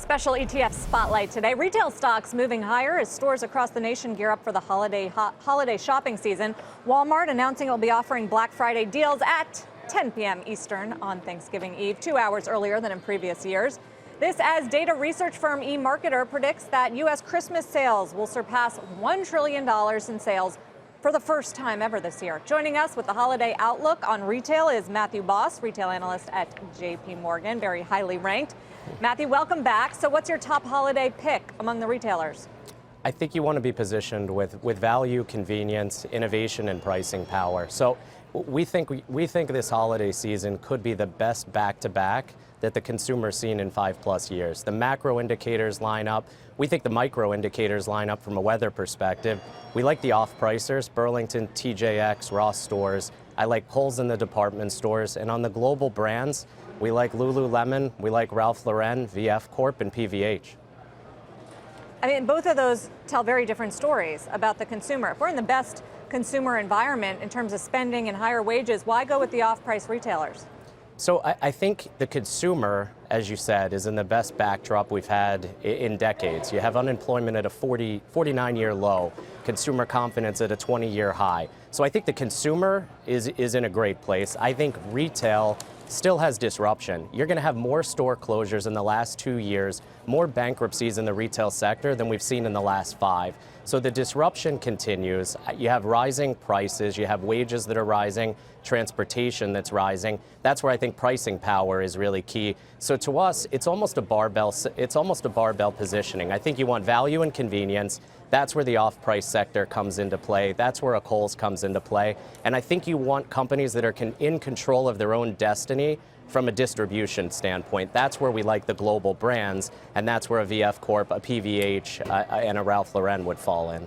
Special ETF spotlight today. Retail stocks moving higher as stores across the nation gear up for the holiday shopping season. Walmart announcing it will be offering Black Friday deals at 10 p.m. Eastern on Thanksgiving Eve, 2 hours earlier than in previous years. This as data research firm eMarketer predicts that U.S. Christmas sales will surpass $1 trillion in sales for the first time ever this year. Joining us with the holiday outlook on retail is Matthew Boss, retail analyst at J.P. Morgan, very highly ranked. Matthew, welcome back. So what's your top holiday pick among the retailers? I think you want to be positioned with value, convenience, innovation, and pricing power. So we think this holiday season could be the best back-to-back that the consumer's seen in 5+ years. The macro indicators line up. We think the micro indicators line up from a weather perspective. We like the off-pricers, Burlington, TJX, Ross stores. I like Kohl's in the department stores. And on the global brands, we like Lululemon, we like Ralph Lauren, VF Corp, and PVH. I mean, both of those tell very different stories about the consumer. If we're in the best consumer environment in terms of spending and higher wages, why go with the off-price retailers? So I think the consumer, as you said, is in the best backdrop we've had in decades. You have unemployment at a 49-year low, consumer confidence at a 20-year high. So I think the consumer is in a great place. I think retail still has disruption. You're going to have more store closures in the last 2 years, more bankruptcies in the retail sector than we've seen in the last 5. So the disruption continues. You have rising prices, you have wages that are rising, transportation that's rising. That's where I think pricing power is really key. So to us, it's almost a barbell positioning. I think you want value and convenience. That's where the off-price sector comes into play. That's where a Kohl's comes into play. And I think you want companies that are in control of their own destiny from a distribution standpoint. That's where we like the global brands, and that's where a VF Corp, a PVH, and a Ralph Lauren would fall in.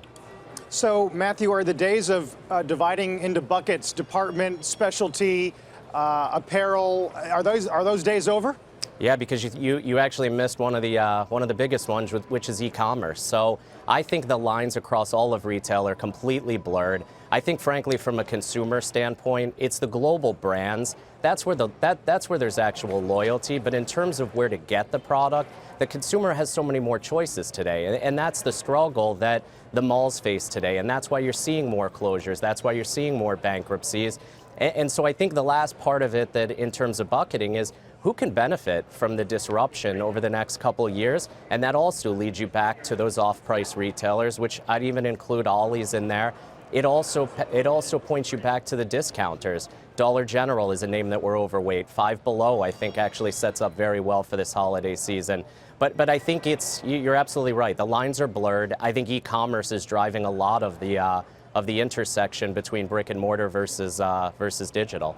So, Matthew, are the days of dividing into buckets, department, specialty, apparel, are those days over? Yeah, because you actually missed one of the biggest ones, which is e-commerce. So I think the lines across all of retail are completely blurred. I think, frankly, from a consumer standpoint, it's the global brands. That's where there's actual loyalty. But in terms of where to get the product, the consumer has so many more choices today, and that's the struggle that the malls face today. And that's why you're seeing more closures. That's why you're seeing more bankruptcies. And so I think the last part of it, that in terms of bucketing, is who can benefit from the disruption over the next couple of years? And that also leads you back to those off-price retailers, which I'd even include Ollie's in there. It also points you back to the discounters. Dollar General is a name that we're overweight. Five Below, I think, actually sets up very well for this holiday season. But I think you're absolutely right. The lines are blurred. I think e-commerce is driving a lot of the intersection between brick and mortar versus digital.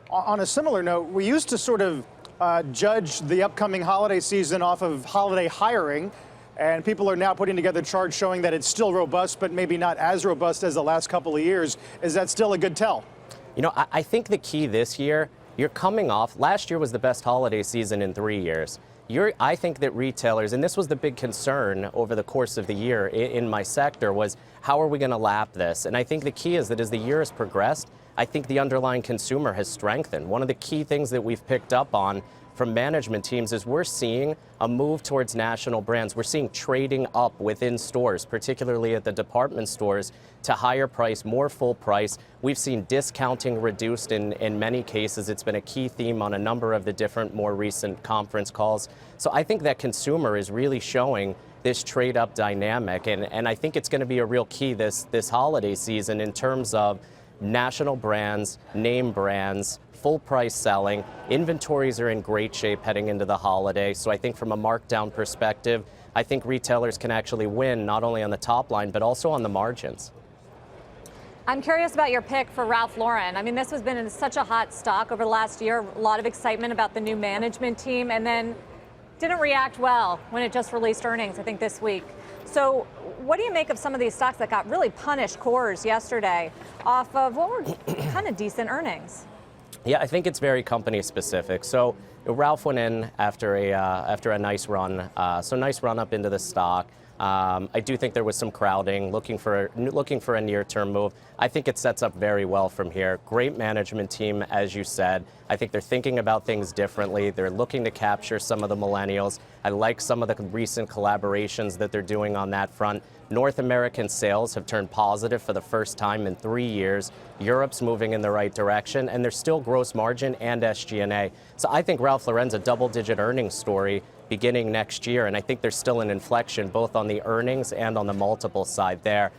On a similar note, we used to sort of judge the upcoming holiday season off of holiday hiring, and people are now putting together charts showing that it's still robust, but maybe not as robust as the last couple of years. Is that still a good tell? You know, I think the key this year, you're coming off, last year was the best holiday season in 3 years. I think that retailers, and this was the big concern over the course of the year in my sector, was how are we going to lap this? And I think the key is that as the year has progressed, I think the underlying consumer has strengthened. One of the key things that we've picked up on from management teams is we're seeing a move towards national brands. We're seeing trading up within stores, particularly at the department stores, to higher price, more full price. We've seen discounting reduced in many cases. It's been a key theme on a number of the different more recent conference calls. So I think that consumer is really showing this trade-up dynamic, and I think it's going to be a real key this holiday season in terms of national brands, name brands, full price selling. Inventories are in great shape heading into the holiday. So I think from a markdown perspective, I think retailers can actually win not only on the top line, but also on the margins. I'm curious about your pick for Ralph Lauren. I mean, this has been in such a hot stock over the last year, a lot of excitement about the new management team, and then didn't react well when it just released earnings, I think this week. So what do you make of some of these stocks that got really punished cores yesterday off of what were kind of decent earnings? Yeah, I think it's very company specific. So Ralph went in after a nice run, so nice run up into the stock. I do think there was some crowding, looking for a near-term move. I think it sets up very well from here. Great management team, as you said. I think they're thinking about things differently. They're looking to capture some of the millennials. I like some of the recent collaborations that they're doing on that front. North American sales have turned positive for the first time in 3 years. Europe's moving in the right direction, and there's still gross margin and SG&A. So I think Ralph Lauren's a double-digit earnings story beginning next year, and I think there's still an inflection both on the earnings and on the multiple side there.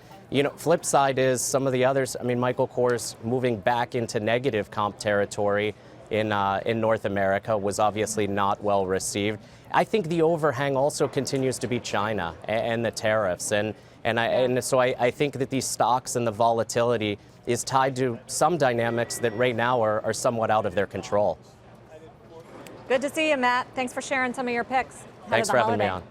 Flip side is some of the others. I mean, Michael Kors moving back into negative comp territory in North America was obviously not well received. I think the overhang also continues to be China and the tariffs, and so I think that these stocks and the volatility is tied to some dynamics that right now are somewhat out of their control. Good to see you, Matt. Thanks for sharing some of your picks. Thanks for having me on.